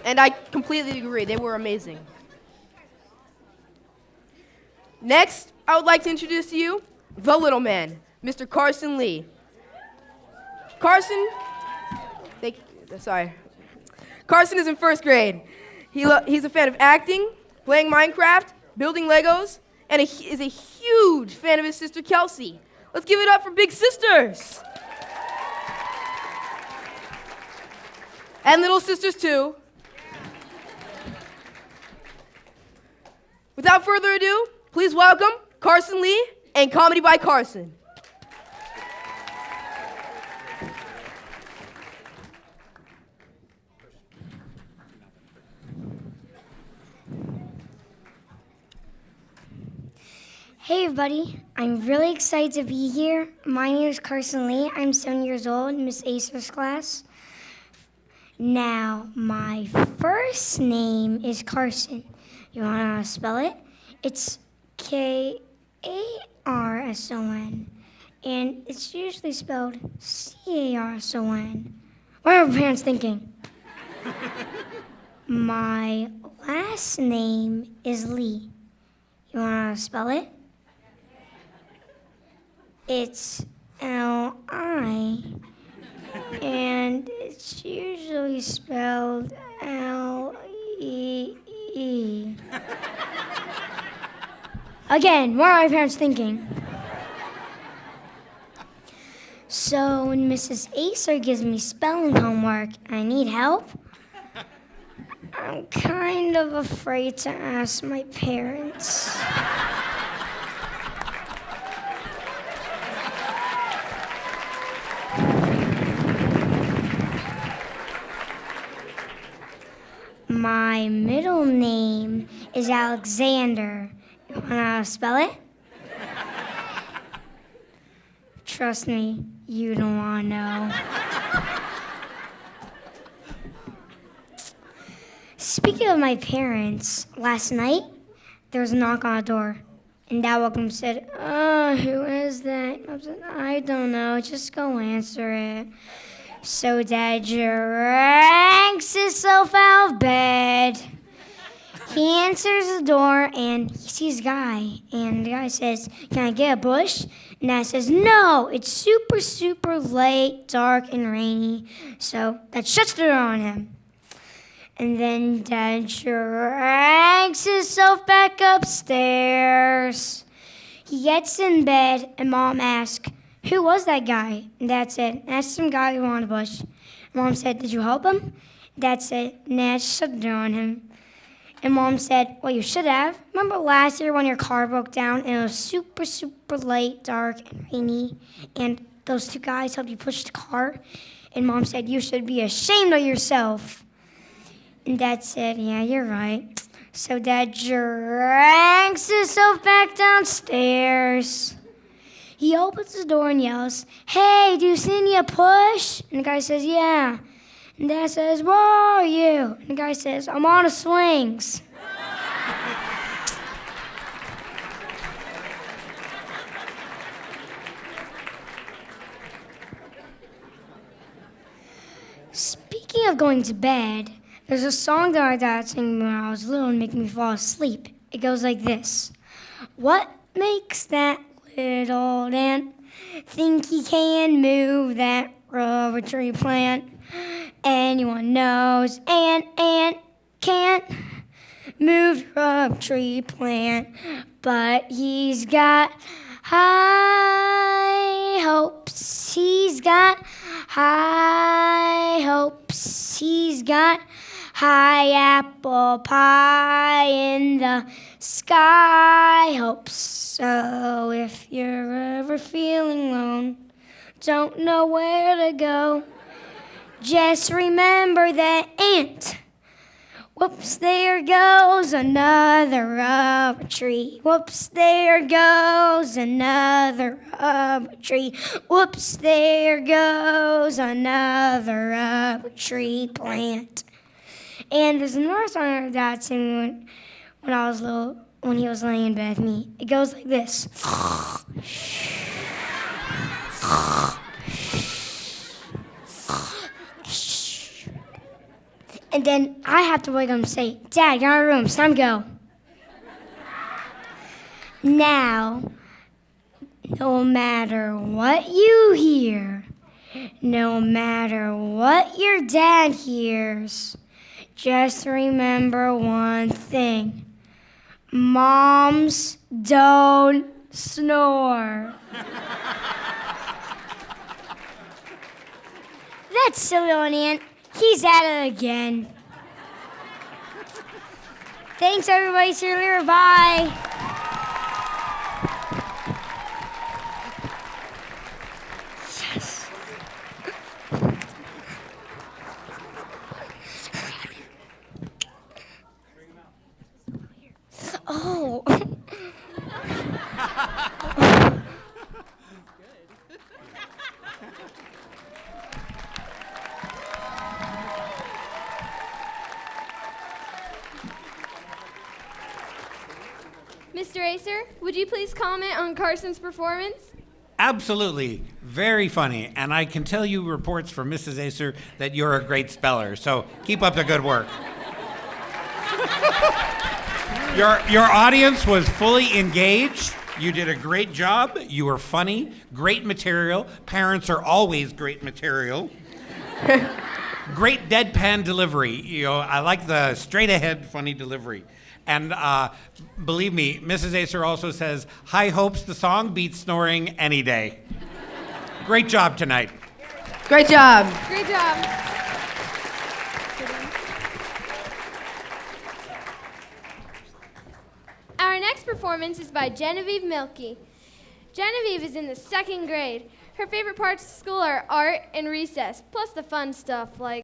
And I completely agree. They were amazing. Next, I would like to introduce to you the little man, Mr. Karson Lee. Karson, sorry. Karson is in first grade. He's a fan of acting, playing Minecraft, building Legos, and is a huge fan of his sister Kelsey. Let's give it up for big sisters. And little sisters too. Without further ado, please welcome Karson Lee and Comedy by Karson. Hey everybody, I'm really excited to be here. My name is Karson Lee. I'm 7 years old in Miss Acer's class. Now, my first name is Karson. You want to spell it? It's Karson. And it's usually spelled Carson. What are my parents thinking? My last name is Lee. You want to spell it? It's Li, and it's usually spelled Lee. Again, what are my parents thinking? So when Mrs. Acer gives me spelling homework, I need help. I'm kind of afraid to ask my parents. My middle name is Alexander. You want to spell it? Trust me, you don't want to know. Speaking of my parents, last night there was a knock on the door, and Dad woke up and said, who is that? I said, I don't know, just go answer it. So Dad drags himself out of bed. He answers the door and he sees a guy. And the guy says, can I get a bush? And Dad says, no, it's super, super late, dark, and rainy. So Dad shuts the door on him. And then Dad drags himself back upstairs. He gets in bed and Mom asks, who was that guy? And Dad said, that's some guy who wanted a bush. Mom said, did you help him? Dad said, nah, just shut the door on him. And Mom said, well, you should have. Remember last year when your car broke down and it was super, super late, dark, and rainy, and those two guys helped you push the car? And Mom said, you should be ashamed of yourself. And Dad said, yeah, you're right. So Dad drags himself back downstairs. He opens the door and yells, hey, do you see a push? And the guy says, yeah. And Dad says, where are you? And the guy says, I'm on the swings. Speaking of going to bed, there's a song that my dad sang when I was little and making me fall asleep. It goes like this. What makes that little ant think he can move that rubber tree plant? Anyone knows an ant can't move the rubber tree plant, but he's got high hopes. He's got high hopes. He's got high apple pie in the sky hopes. So if you're ever feeling alone, don't know where to go, just remember that ant. Whoops, there goes another rubber tree. Whoops, there goes another rubber tree. Whoops, there goes another rubber tree plant. And there's another song my dad sang when I was little, when he was laying in bed with me. It goes like this. And then I have to wake up and say, Dad, get out of the room. It's time to go. Now, no matter what you hear, no matter what your dad hears, just remember one thing. Moms don't snore. That silly old ant. He's at it again. Thanks, everybody. See you later. Bye. Yes. Oh. Mr. Acer, would you please comment on Karson's performance? Absolutely. Very funny. And I can tell you reports from Mrs. Acer that you're a great speller. So keep up the good work. Your audience was fully engaged. You did a great job. You were funny. Great material. Parents are always great material. Great deadpan delivery. You know, I like the straight ahead funny delivery. And believe me, Mrs. Acer also says, High Hopes, the song beats snoring any day. Great job tonight. Great job. Great job. Our next performance is by Genevieve Milkey. Genevieve is in the 2nd grade. Her favorite parts of school are art and recess, plus the fun stuff like